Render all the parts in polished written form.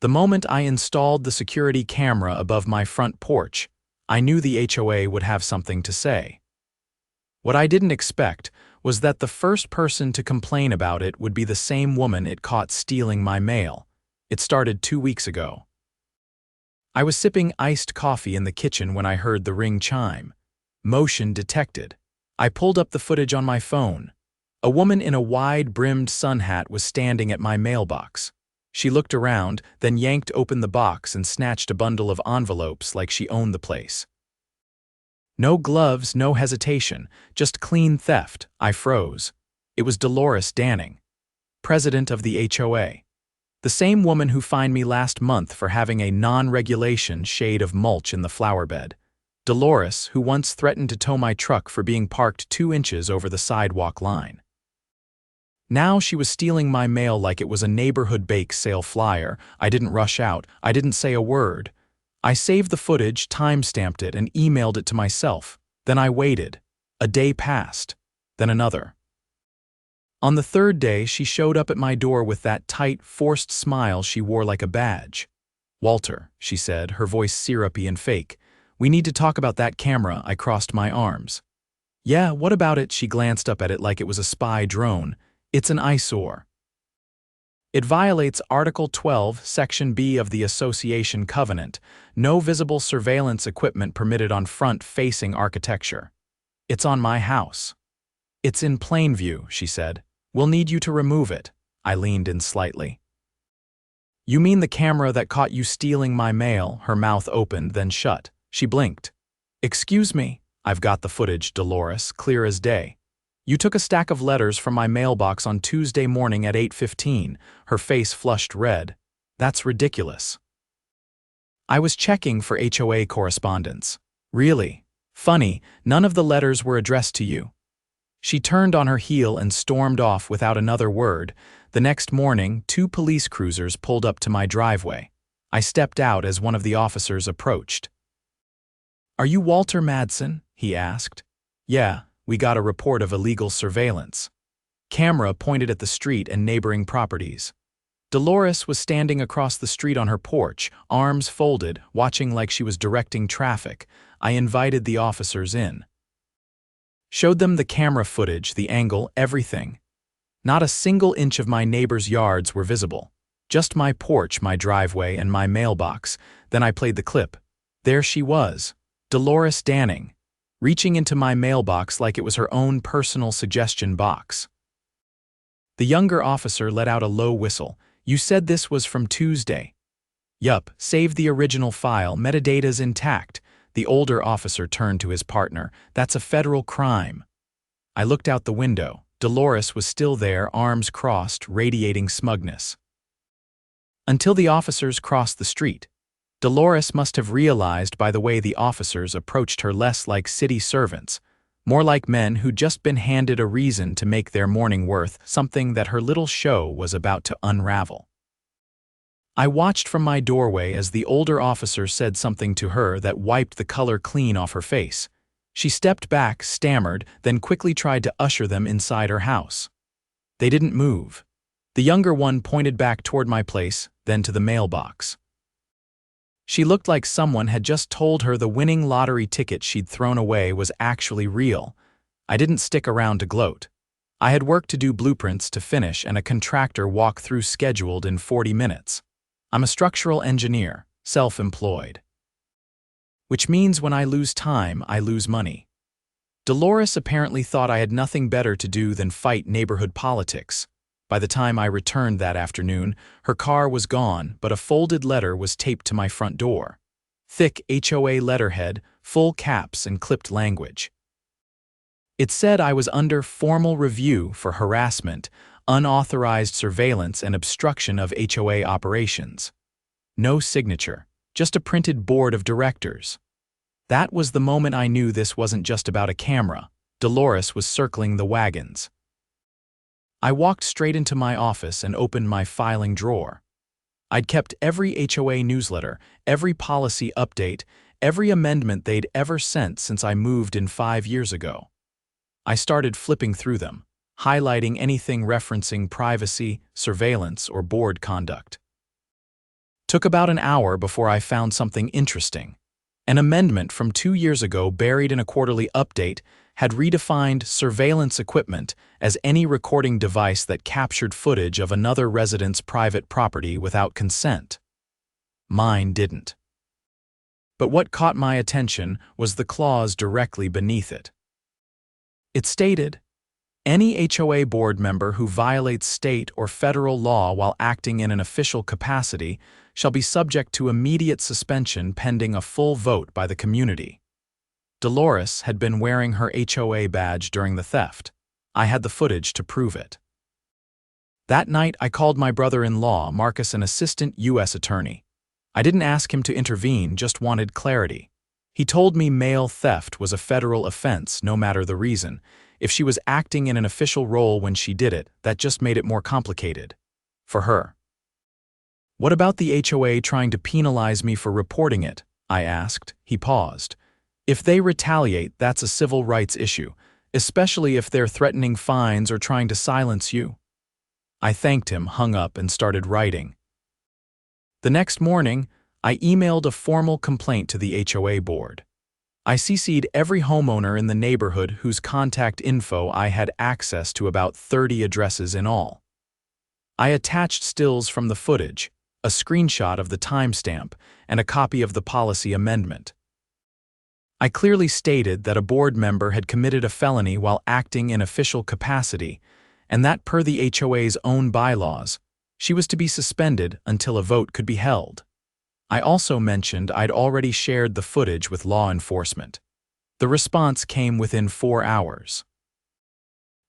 The moment I installed the security camera above my front porch, I knew the HOA would have something to say. What I didn't expect was that the first person to complain about it would be the same woman it caught stealing my mail. It started 2 weeks ago. I was sipping iced coffee in the kitchen when I heard the ring chime. Motion detected. I pulled up the footage on my phone. A woman in a wide-brimmed sun hat was standing at my mailbox. She looked around, then yanked open the box and snatched a bundle of envelopes like she owned the place. No gloves, no hesitation, just clean theft. I froze. It was Dolores Danning, president of the HOA. The same woman who fined me last month for having a non-regulation shade of mulch in the flower bed. Dolores, who once threatened to tow my truck for being parked 2 inches over the sidewalk line. Now she was stealing my mail like it was a neighborhood bake sale flyer. I didn't rush out. I didn't say a word. I saved the footage, time-stamped it, and emailed it to myself. Then I waited. A day passed. Then another. On the 3rd day, she showed up at my door with that tight, forced smile she wore like a badge. "Walter," she said, her voice syrupy and fake. "We need to talk about that camera." I crossed my arms. "Yeah, what about it?" She glanced up at it like it was a spy drone. "It's an eyesore. It violates Article 12, Section B of the Association Covenant. No visible surveillance equipment permitted on front-facing architecture. It's on my house." "It's in plain view," she said. "We'll need you to remove it." I leaned in slightly. "You mean the camera that caught you stealing my mail?" Her mouth opened, then shut. She blinked. "Excuse me." "I've got the footage, Dolores, clear as day. You took a stack of letters from my mailbox on Tuesday morning at 8:15. Her face flushed red. "That's ridiculous." "I was checking for HOA correspondence." "Really? Funny, none of the letters were addressed to you." She turned on her heel and stormed off without another word. The next morning, 2 police cruisers pulled up to my driveway. I stepped out as one of the officers approached. "Are you Walter Madsen?" he asked. "Yeah. We got a report of illegal surveillance." Camera pointed at the street and neighboring properties. Dolores was standing across the street on her porch, arms folded, watching like she was directing traffic. I invited the officers in. Showed them the camera footage, the angle, everything. Not a single inch of my neighbor's yards were visible. Just my porch, my driveway, and my mailbox. Then I played the clip. There she was, Dolores Danning, reaching into my mailbox like it was her own personal suggestion box. The younger officer let out a low whistle. "You said this was from Tuesday." "Yup, save the original file, metadata's intact." The older officer turned to his partner. "That's a federal crime." I looked out the window. Dolores was still there, arms crossed, radiating smugness. Until the officers crossed the street. Dolores must have realized by the way the officers approached her less like city servants, more like men who'd just been handed a reason to make their morning worth something that her little show was about to unravel. I watched from my doorway as the older officer said something to her that wiped the color clean off her face. She stepped back, stammered, then quickly tried to usher them inside her house. They didn't move. The younger one pointed back toward my place, then to the mailbox. She looked like someone had just told her the winning lottery ticket she'd thrown away was actually real. I didn't stick around to gloat. I had work to do, blueprints to finish, and a contractor walk-through scheduled in 40 minutes. I'm a structural engineer, self-employed. Which means when I lose time, I lose money. Dolores apparently thought I had nothing better to do than fight neighborhood politics. By the time I returned that afternoon, her car was gone, but a folded letter was taped to my front door. Thick HOA letterhead, full caps, and clipped language. It said I was under formal review for harassment, unauthorized surveillance, and obstruction of HOA operations. No signature, just a printed board of directors. That was the moment I knew this wasn't just about a camera. Dolores was circling the wagons. I walked straight into my office and opened my filing drawer. I'd kept every HOA newsletter, every policy update, every amendment they'd ever sent since I moved in 5 years ago. I started flipping through them, highlighting anything referencing privacy, surveillance, or board conduct. Took about an hour before I found something interesting. An amendment from 2 years ago buried in a quarterly update had redefined surveillance equipment as any recording device that captured footage of another resident's private property without consent. Mine didn't. But what caught my attention was the clause directly beneath it. It stated, "Any HOA board member who violates state or federal law while acting in an official capacity shall be subject to immediate suspension pending a full vote by the community." Dolores had been wearing her HOA badge during the theft. I had the footage to prove it. That night, I called my brother-in-law, Marcus, an assistant U.S. attorney. I didn't ask him to intervene, just wanted clarity. He told me mail theft was a federal offense, no matter the reason. If she was acting in an official role when she did it, that just made it more complicated. For her. "What about the HOA trying to penalize me for reporting it?" I asked. He paused. "If they retaliate, that's a civil rights issue, especially if they're threatening fines or trying to silence you." I thanked him, hung up, and started writing. The next morning, I emailed a formal complaint to the HOA board. I CC'd every homeowner in the neighborhood whose contact info I had access to, about 30 addresses in all. I attached stills from the footage, a screenshot of the timestamp, and a copy of the policy amendment. I clearly stated that a board member had committed a felony while acting in official capacity, and that per the HOA's own bylaws, she was to be suspended until a vote could be held. I also mentioned I'd already shared the footage with law enforcement. The response came within 4 hours.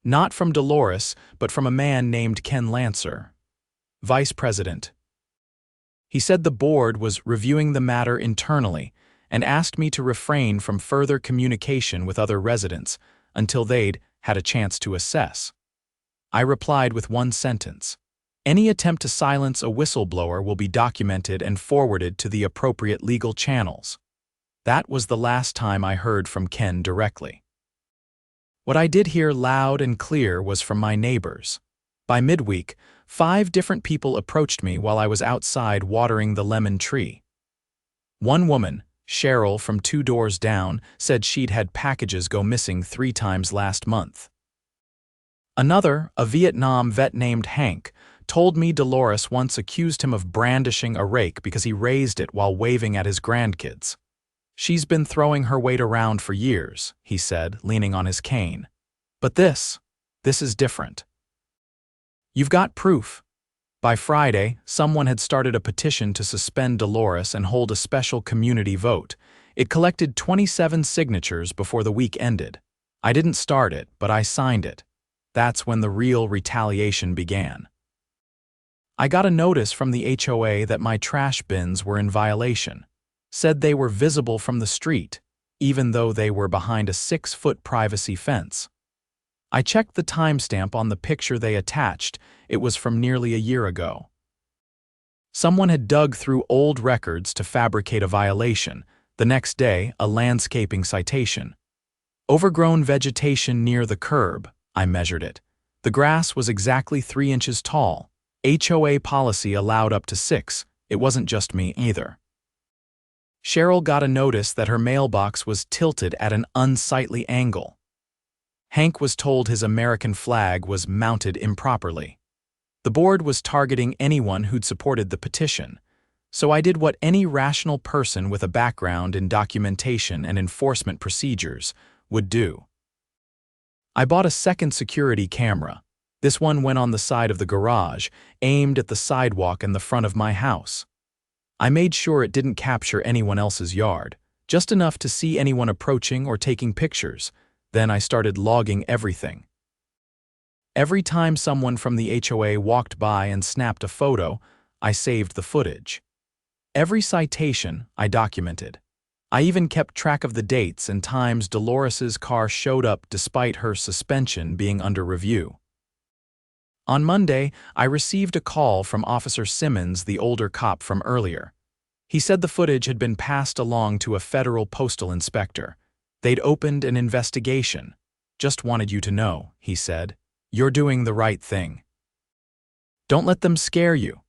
Not from Dolores, but from a man named Ken Lancer, vice president. He said the board was reviewing the matter internally and asked me to refrain from further communication with other residents until they'd had a chance to assess. I replied with one sentence: "Any attempt to silence a whistleblower will be documented and forwarded to the appropriate legal channels." That was the last time I heard from Ken directly. What I did hear loud and clear was from my neighbors. By midweek, 5 different people approached me while I was outside watering the lemon tree. One woman, Cheryl from 2 doors down, said she'd had packages go missing 3 times last month. Another, a Vietnam vet named Hank, told me Dolores once accused him of brandishing a rake because he raised it while waving at his grandkids. "She's been throwing her weight around for years," he said, leaning on his cane. "But this is different." You've got proof. By Friday, someone had started a petition to suspend Dolores and hold a special community vote. It collected 27 signatures before the week ended. I didn't start it, but I signed it. That's when the real retaliation began. I got a notice from the HOA that my trash bins were in violation. Said they were visible from the street, even though they were behind a 6-foot privacy fence. I checked the timestamp on the picture they attached. It was from nearly a year ago. Someone had dug through old records to fabricate a violation. The next day, a landscaping citation. Overgrown vegetation near the curb. I measured it. The grass was exactly 3 inches tall. HOA policy allowed up to 6. It wasn't just me either. Cheryl got a notice that her mailbox was tilted at an unsightly angle. Hank was told his American flag was mounted improperly. The board was targeting anyone who'd supported the petition, so I did what any rational person with a background in documentation and enforcement procedures would do. I bought a second security camera. This one went on the side of the garage, aimed at the sidewalk in the front of my house. I made sure it didn't capture anyone else's yard, just enough to see anyone approaching or taking pictures. Then I started logging everything. Every time someone from the HOA walked by and snapped a photo, I saved the footage. Every citation I documented. I even kept track of the dates and times Dolores's car showed up despite her suspension being under review. On Monday, I received a call from Officer Simmons, the older cop from earlier. He said the footage had been passed along to a federal postal inspector. They'd opened an investigation. "Just wanted you to know," he said. "You're doing the right thing. Don't let them scare you."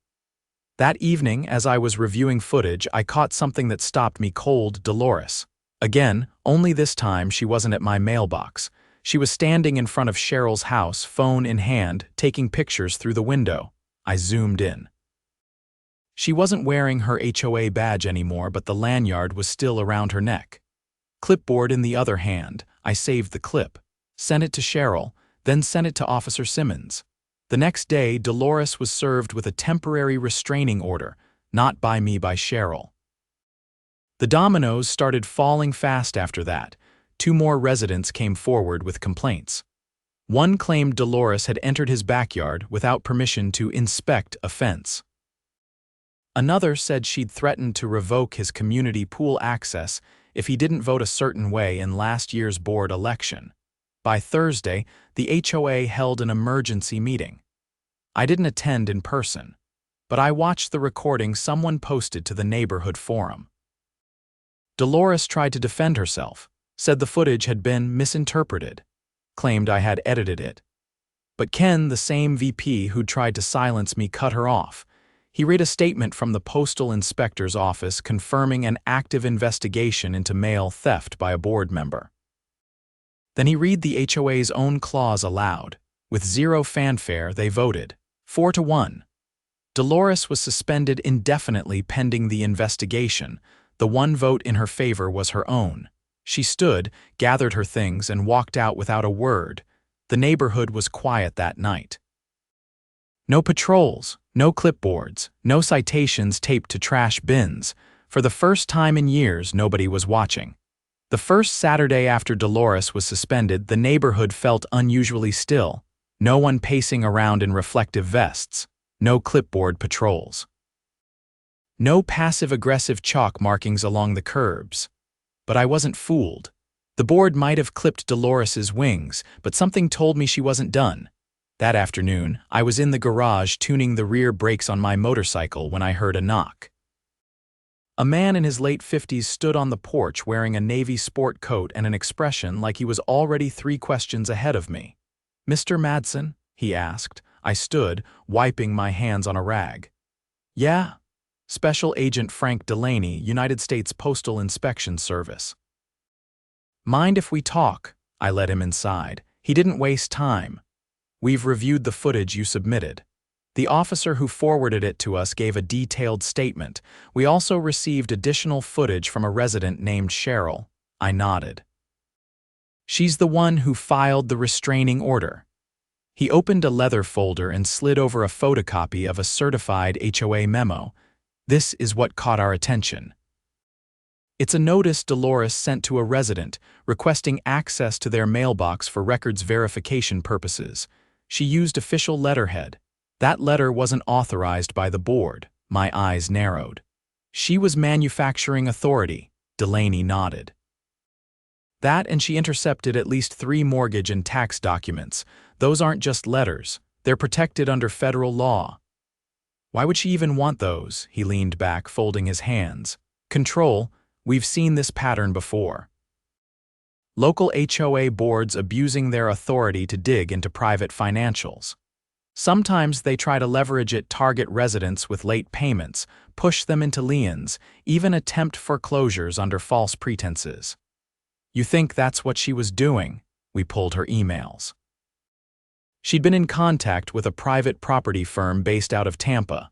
That evening, as I was reviewing footage, I caught something that stopped me cold: Dolores. Again, only this time she wasn't at my mailbox. She was standing in front of Cheryl's house, phone in hand, taking pictures through the window. I zoomed in. She wasn't wearing her HOA badge anymore, but the lanyard was still around her neck. Clipboard in the other hand, I saved the clip, sent it to Cheryl, then sent it to Officer Simmons. The next day, Dolores was served with a temporary restraining order, not by me, by Cheryl. The dominoes started falling fast after that. 2 more residents came forward with complaints. One claimed Dolores had entered his backyard without permission to inspect a fence. Another said she'd threatened to revoke his community pool access if he didn't vote a certain way in last year's board election. By Thursday, the HOA held an emergency meeting. I didn't attend in person, but I watched the recording someone posted to the neighborhood forum. Dolores tried to defend herself, said the footage had been misinterpreted, claimed I had edited it. But Ken, the same VP who'd tried to silence me, cut her off. He read a statement from the Postal Inspector's office confirming an active investigation into mail theft by a board member. Then he read the HOA's own clause aloud. With 0 fanfare, they voted 4-1. Dolores was suspended indefinitely pending the investigation. The one vote in her favor was her own. She stood, gathered her things, and walked out without a word. The neighborhood was quiet that night. No patrols, no clipboards, no citations taped to trash bins. For the first time in years, nobody was watching. The first Saturday after Dolores was suspended, the neighborhood felt unusually still. No one pacing around in reflective vests. No clipboard patrols. No passive-aggressive chalk markings along the curbs. But I wasn't fooled. The board might have clipped Dolores's wings, but something told me she wasn't done. That afternoon, I was in the garage tuning the rear brakes on my motorcycle when I heard a knock. A man in his late 50s stood on the porch wearing a navy sport coat and an expression like he was already 3 questions ahead of me. "Mr. Madsen?" he asked. I stood, wiping my hands on a rag. "Yeah." Special Agent Frank Delaney, United States Postal Inspection Service. "Mind if we talk?" I led him inside. He didn't waste time. "We've reviewed the footage you submitted." The officer who forwarded it to us gave a detailed statement. We also received additional footage from a resident named Cheryl. I nodded. "She's the one who filed the restraining order." He opened a leather folder and slid over a photocopy of a certified HOA memo. "This is what caught our attention." It's a notice Dolores sent to a resident requesting access to their mailbox for records verification purposes. She used official letterhead. That letter wasn't authorized by the board. My eyes narrowed. She was manufacturing authority. Delaney nodded. That, and she intercepted at least 3 mortgage and tax documents. Those aren't just letters. They're protected under federal law. "Why would she even want those?" He leaned back, folding his hands. "Control. We've seen this pattern before. Local HOA boards abusing their authority to dig into private financials. Sometimes they try to leverage it, target residents with late payments, push them into liens, even attempt foreclosures under false pretenses." "You think that's what she was doing?" We pulled her emails. She'd been in contact with a private property firm based out of Tampa.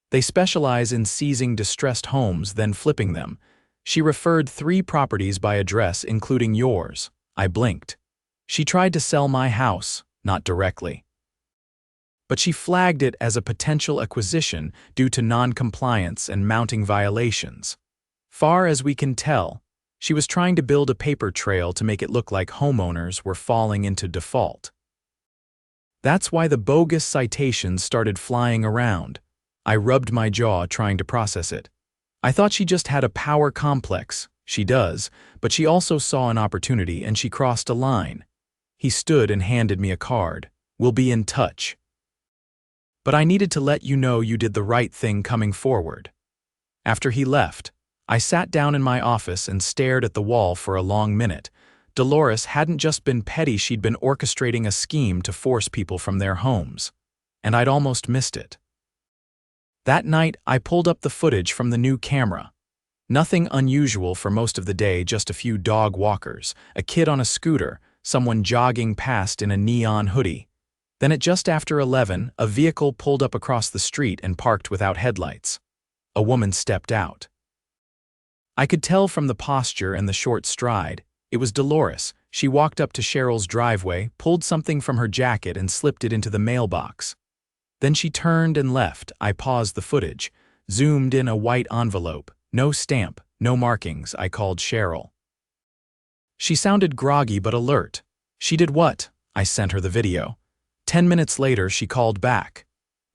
They specialize in seizing distressed homes, then flipping them. She referred 3 properties by address, including yours. I blinked. She tried to sell my house, not directly. But she flagged it as a potential acquisition due to non-compliance and mounting violations. Far as we can tell, she was trying to build a paper trail to make it look like homeowners were falling into default. That's why the bogus citations started flying around. I rubbed my jaw trying to process it. I thought she just had a power complex. She does, but she also saw an opportunity and she crossed a line. He stood and handed me a card. "We'll be in touch. But I needed to let you know you did the right thing coming forward." After he left, I sat down in my office and stared at the wall for a long minute. Dolores hadn't just been petty, she'd been orchestrating a scheme to force people from their homes. And I'd almost missed it. That night, I pulled up the footage from the new camera. Nothing unusual for most of the day, just a few dog walkers, a kid on a scooter, someone jogging past in a neon hoodie. Then at just after 11, a vehicle pulled up across the street and parked without headlights. A woman stepped out. I could tell from the posture and the short stride. It was Dolores. She walked up to Cheryl's driveway, pulled something from her jacket and slipped it into the mailbox. Then she turned and left. I paused the footage, zoomed in a white envelope. No stamp, no markings. I called Cheryl. She sounded groggy but alert. She did what? I sent her the video. 10 minutes later, she called back.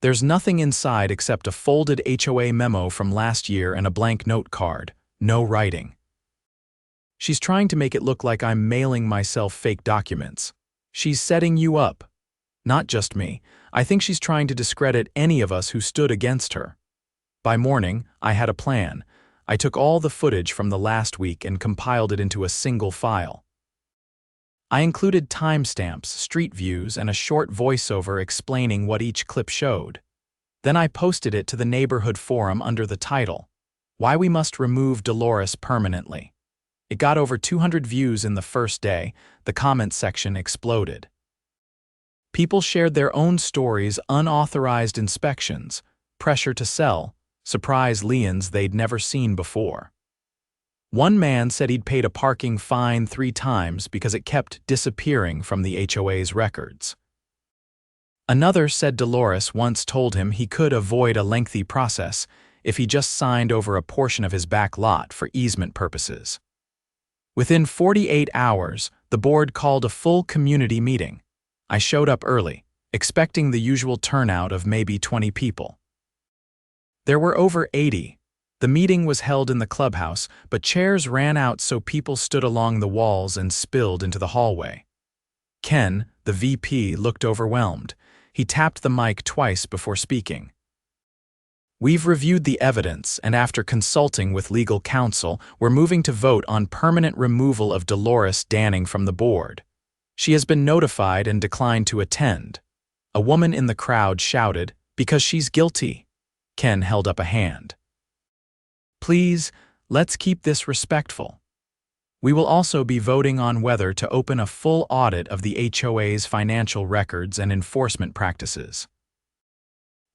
There's nothing inside except a folded HOA memo from last year and a blank note card. No writing. She's trying to make it look like I'm mailing myself fake documents. She's setting you up. Not just me. I think she's trying to discredit any of us who stood against her. By morning, I had a plan. I took all the footage from the last week and compiled it into a single file. I included timestamps, street views, and a short voiceover explaining what each clip showed. Then I posted it to the neighborhood forum under the title, "Why We Must Remove Dolores Permanently." It got over 200 views in the first day. The comment section exploded. People shared their own stories: unauthorized inspections, pressure to sell, surprise liens they'd never seen before. One man said he'd paid a parking fine 3 times because it kept disappearing from the HOA's records. Another said Dolores once told him he could avoid a lengthy process if he just signed over a portion of his back lot for easement purposes. Within 48 hours, the board called a full community meeting. I showed up early, expecting the usual turnout of maybe 20 people. There were over 80. The meeting was held in the clubhouse, but chairs ran out so people stood along the walls and spilled into the hallway. Ken, the VP, looked overwhelmed. He tapped the mic twice before speaking. "We've reviewed the evidence, and after consulting with legal counsel, we're moving to vote on permanent removal of Dolores Danning from the board. She has been notified and declined to attend." A woman in the crowd shouted, "Because she's guilty." Ken held up a hand. "Please, let's keep this respectful. We will also be voting on whether to open a full audit of the HOA's financial records and enforcement practices.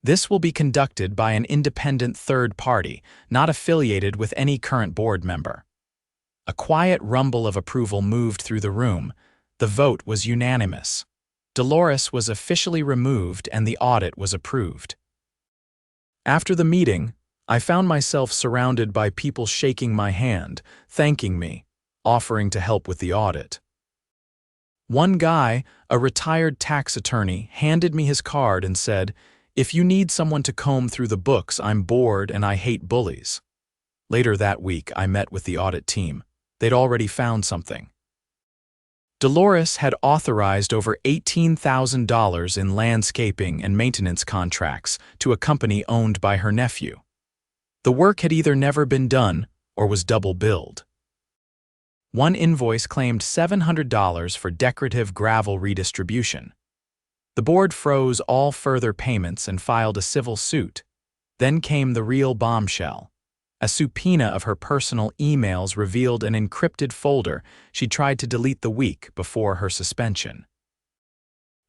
This will be conducted by an independent third party, not affiliated with any current board member." A quiet rumble of approval moved through the room. The vote was unanimous. Dolores was officially removed and the audit was approved. After the meeting, I found myself surrounded by people shaking my hand, thanking me, offering to help with the audit. One guy, a retired tax attorney, handed me his card and said, "If you need someone to comb through the books, I'm bored and I hate bullies." Later that week, I met with the audit team. They'd already found something. Dolores had authorized over $18,000 in landscaping and maintenance contracts to a company owned by her nephew. The work had either never been done or was double billed. One invoice claimed $700 for decorative gravel redistribution. The board froze all further payments and filed a civil suit. Then came the real bombshell. A subpoena of her personal emails revealed an encrypted folder she tried to delete the week before her suspension.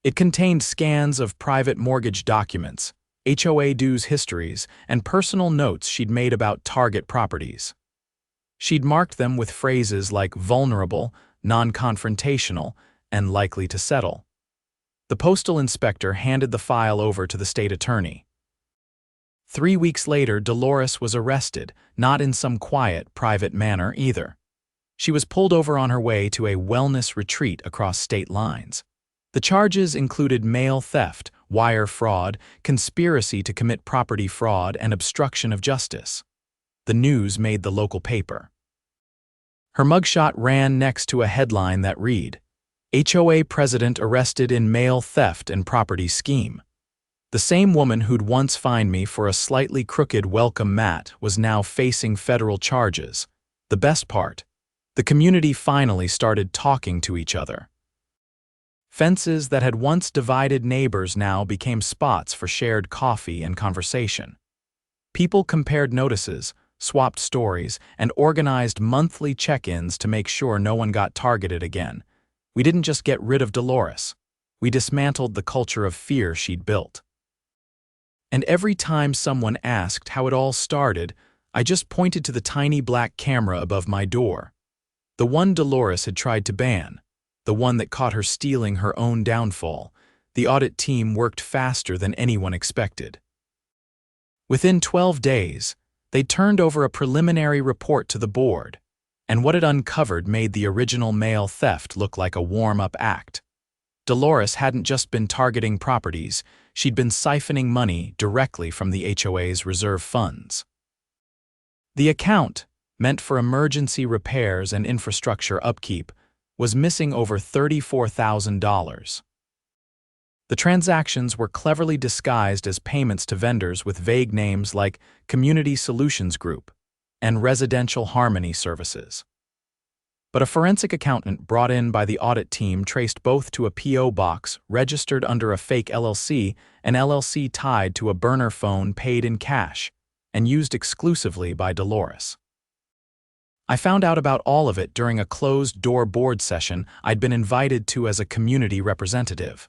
It contained scans of private mortgage documents, HOA dues histories, and personal notes she'd made about target properties. She'd marked them with phrases like vulnerable, non-confrontational, and likely to settle. The postal inspector handed the file over to the state attorney. 3 weeks later, Dolores was arrested, not in some quiet, private manner either. She was pulled over on her way to a wellness retreat across state lines. The charges included mail theft, wire fraud, conspiracy to commit property fraud, and obstruction of justice. The news made the local paper. Her mugshot ran next to a headline that read, "HOA President Arrested in Mail Theft and Property Scheme." The same woman who'd once fined me for a slightly crooked welcome mat was now facing federal charges. The best part, the community finally started talking to each other. Fences that had once divided neighbors now became spots for shared coffee and conversation. People compared notices, swapped stories, and organized monthly check-ins to make sure no one got targeted again. We didn't just get rid of Dolores. We dismantled the culture of fear she'd built. And every time someone asked how it all started, I just pointed to the tiny black camera above my door. The one Dolores had tried to ban. The one that caught her stealing her own downfall. The audit team worked faster than anyone expected. Within 12 days, they turned over a preliminary report to the board, and what it uncovered made the original mail theft look like a warm-up act. Dolores hadn't just been targeting properties, she'd been siphoning money directly from the HOA's reserve funds. The account, meant for emergency repairs and infrastructure upkeep, was missing over $34,000. The transactions were cleverly disguised as payments to vendors with vague names like Community Solutions Group and Residential Harmony Services. But a forensic accountant brought in by the audit team traced both to a P.O. box registered under a fake LLC, an LLC tied to a burner phone paid in cash, and used exclusively by Dolores. I found out about all of it during a closed-door board session I'd been invited to as a community representative.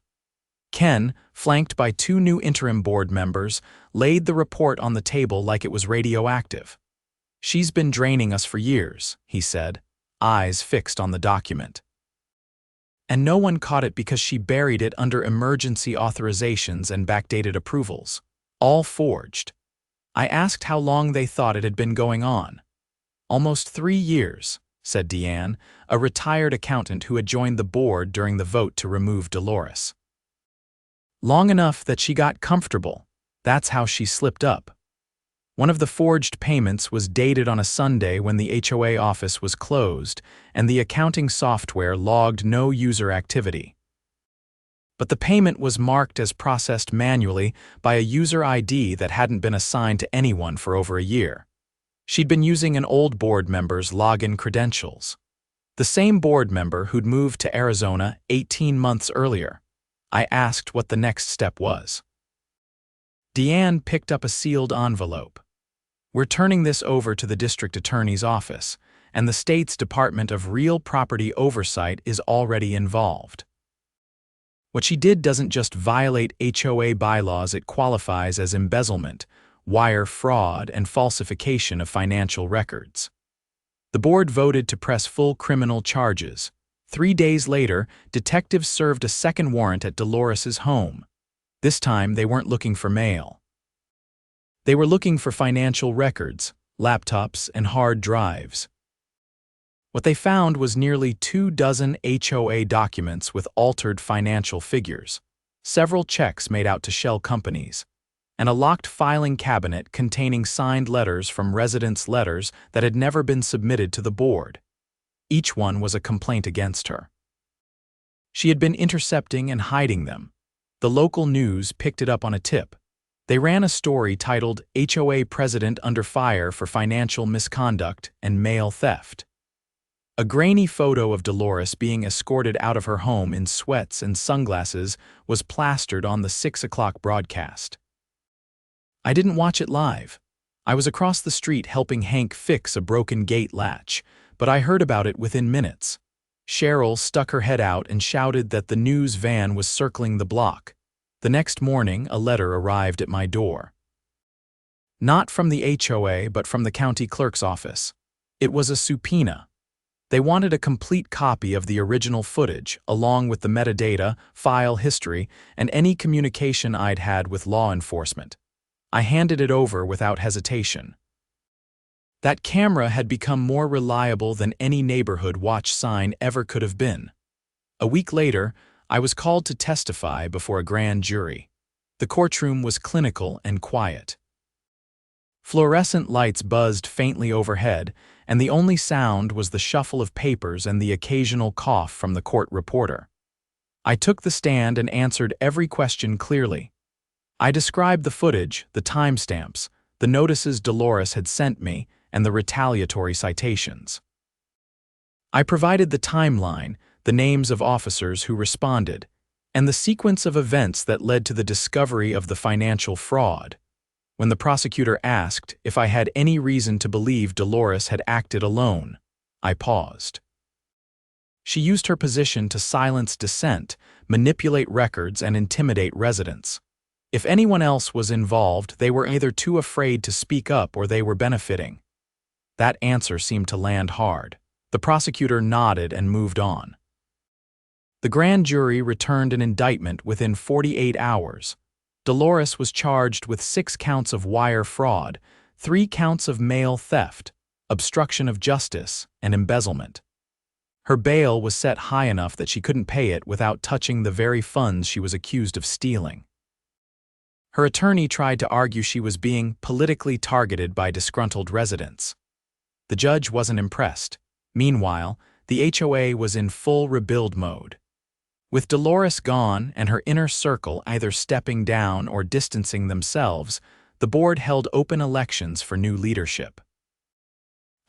Ken, flanked by 2 new interim board members, laid the report on the table like it was radioactive. "She's been draining us for years," he said, eyes fixed on the document. "And no one caught it because she buried it under emergency authorizations and backdated approvals, all forged." I asked how long they thought it had been going on. "Almost 3 years," said Deanne, a retired accountant who had joined the board during the vote to remove Dolores. "Long enough that she got comfortable. That's how she slipped up." One of the forged payments was dated on a Sunday when the HOA office was closed and the accounting software logged no user activity. But the payment was marked as processed manually by a user ID that hadn't been assigned to anyone for over a year. She'd been using an old board member's login credentials. The same board member who'd moved to Arizona 18 months earlier. I asked what the next step was. Deanne picked up a sealed envelope. "We're turning this over to the district attorney's office, and the state's Department of Real Property Oversight is already involved." What she did doesn't just violate HOA bylaws, it qualifies as embezzlement, wire fraud, and falsification of financial records. The board voted to press full criminal charges. 3 days later, detectives served a second warrant at Dolores's home. This time, they weren't looking for mail. They were looking for financial records, laptops, and hard drives. What they found was nearly 24 HOA documents with altered financial figures, several checks made out to shell companies, and a locked filing cabinet containing signed letters from residents' letters that had never been submitted to the board. Each one was a complaint against her. She had been intercepting and hiding them. The local news picked it up on a tip. They ran a story titled "HOA President Under Fire for Financial Misconduct and Mail Theft." A grainy photo of Dolores being escorted out of her home in sweats and sunglasses was plastered on the 6 o'clock broadcast. I didn't watch it live. I was across the street helping Hank fix a broken gate latch, but I heard about it within minutes. Cheryl stuck her head out and shouted that the news van was circling the block. The next morning, a letter arrived at my door. Not from the HOA, but from the county clerk's office. It was a subpoena. They wanted a complete copy of the original footage, along with the metadata, file history, and any communication I'd had with law enforcement. I handed it over without hesitation. That camera had become more reliable than any neighborhood watch sign ever could have been. A week later, I was called to testify before a grand jury. The courtroom was clinical and quiet. Fluorescent lights buzzed faintly overhead, and the only sound was the shuffle of papers and the occasional cough from the court reporter. I took the stand and answered every question clearly. I described the footage, the timestamps, the notices Dolores had sent me, and the retaliatory citations. I provided the timeline, the names of officers who responded, and the sequence of events that led to the discovery of the financial fraud. When the prosecutor asked if I had any reason to believe Dolores had acted alone, I paused. She used her position to silence dissent, manipulate records, and intimidate residents. If anyone else was involved, they were either too afraid to speak up or they were benefiting. That answer seemed to land hard. The prosecutor nodded and moved on. The grand jury returned an indictment within 48 hours. Dolores was charged with 6 counts of wire fraud, 3 counts of mail theft, obstruction of justice, and embezzlement. Her bail was set high enough that she couldn't pay it without touching the very funds she was accused of stealing. Her attorney tried to argue she was being politically targeted by disgruntled residents. The judge wasn't impressed. Meanwhile, the HOA was in full rebuild mode. With Dolores gone and her inner circle either stepping down or distancing themselves, the board held open elections for new leadership.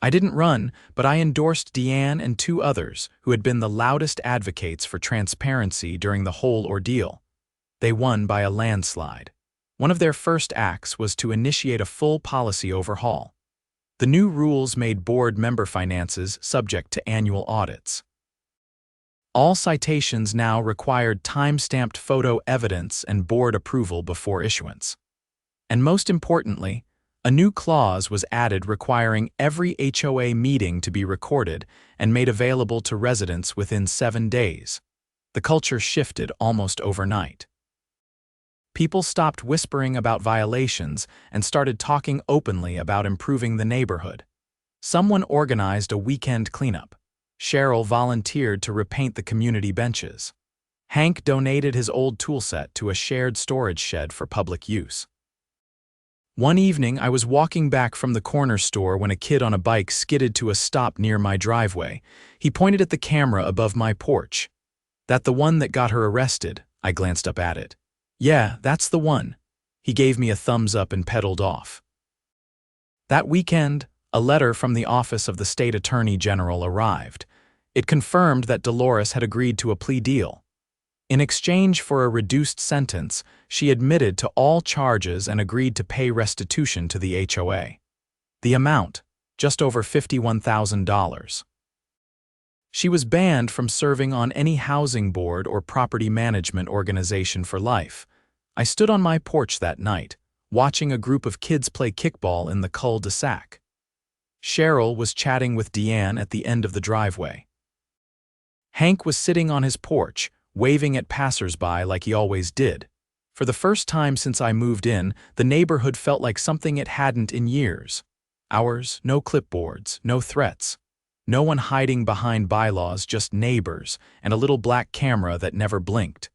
I didn't run, but I endorsed Deanne and 2 others who had been the loudest advocates for transparency during the whole ordeal. They won by a landslide. One of their first acts was to initiate a full policy overhaul. The new rules made board member finances subject to annual audits. All citations now required time-stamped photo evidence and board approval before issuance. And most importantly, a new clause was added requiring every HOA meeting to be recorded and made available to residents within 7 days. The culture shifted almost overnight. People stopped whispering about violations and started talking openly about improving the neighborhood. Someone organized a weekend cleanup. Cheryl volunteered to repaint the community benches. Hank donated his old toolset to a shared storage shed for public use. One evening, I was walking back from the corner store when a kid on a bike skidded to a stop near my driveway. He pointed at the camera above my porch. "That the one that got her arrested?" I glanced up at it. "Yeah, that's the one." He gave me a thumbs up and pedaled off. That weekend, a letter from the Office of the State Attorney General arrived. It confirmed that Dolores had agreed to a plea deal. In exchange for a reduced sentence, she admitted to all charges and agreed to pay restitution to the HOA. The amount, just over $51,000. She was banned from serving on any housing board or property management organization for life. I stood on my porch that night, watching a group of kids play kickball in the cul-de-sac. Cheryl was chatting with Deanne at the end of the driveway. Hank was sitting on his porch, waving at passersby like he always did. For the first time since I moved in, the neighborhood felt like something it hadn't in years. Ours, no clipboards, no threats. No one hiding behind bylaws, just neighbors and a little black camera that never blinked.